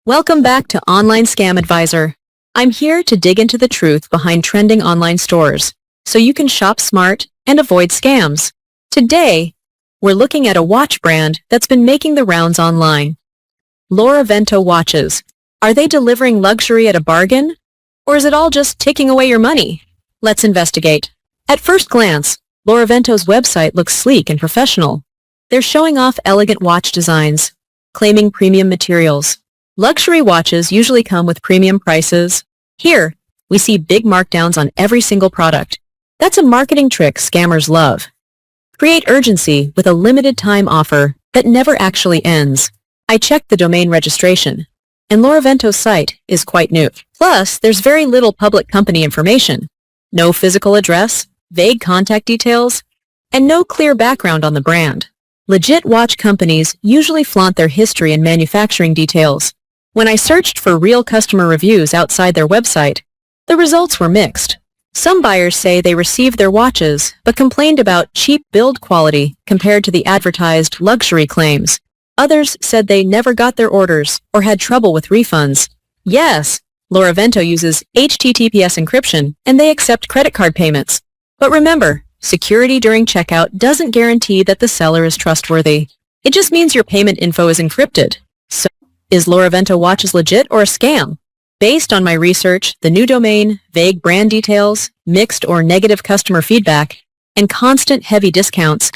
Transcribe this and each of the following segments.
Welcome back to Online Scam Advisor. I'm here to dig into the truth behind trending online stores, so you can shop smart and avoid scams. Today, we're looking at a watch brand that's been making the rounds online. Loravento watches. Are they delivering luxury at a bargain? Or is it all just taking away your money? Let's investigate. At first glance, Loravento's website looks sleek and professional. They're showing off elegant watch designs, claiming premium materials. Luxury watches usually come with premium prices. Here, we see big markdowns on every single product. That's a marketing trick scammers love. Create urgency with a limited time offer that never actually ends. I checked the domain registration, and Loravento's site is quite new. Plus, there's very little public company information. No physical address, vague contact details, and no clear background on the brand. Legit watch companies usually flaunt their history and manufacturing details. When I searched for real customer reviews outside their website, the results were mixed. Some buyers say they received their watches but complained about cheap build quality compared to the advertised luxury claims. Others said they never got their orders or had trouble with refunds. Yes, Loravento uses HTTPS encryption and they accept credit card payments. But remember, security during checkout doesn't guarantee that the seller is trustworthy. It just means your payment info is encrypted. So, is Loravento watches legit or a scam? Based on my research, the new domain, vague brand details, mixed or negative customer feedback, and constant heavy discounts,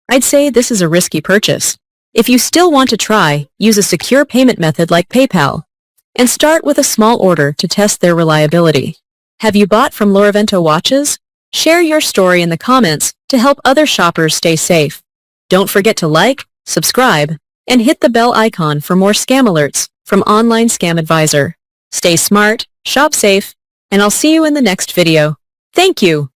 I'd say this is a risky purchase. If you still want to try, use a secure payment method like PayPal, and start with a small order to test their reliability. Have you bought from Loravento watches? Share your story in the comments to help other shoppers stay safe. Don't forget to like, subscribe, and hit the bell icon for more scam alerts from Online Scam Advisor. Stay smart, shop safe, and I'll see you in the next video. Thank you.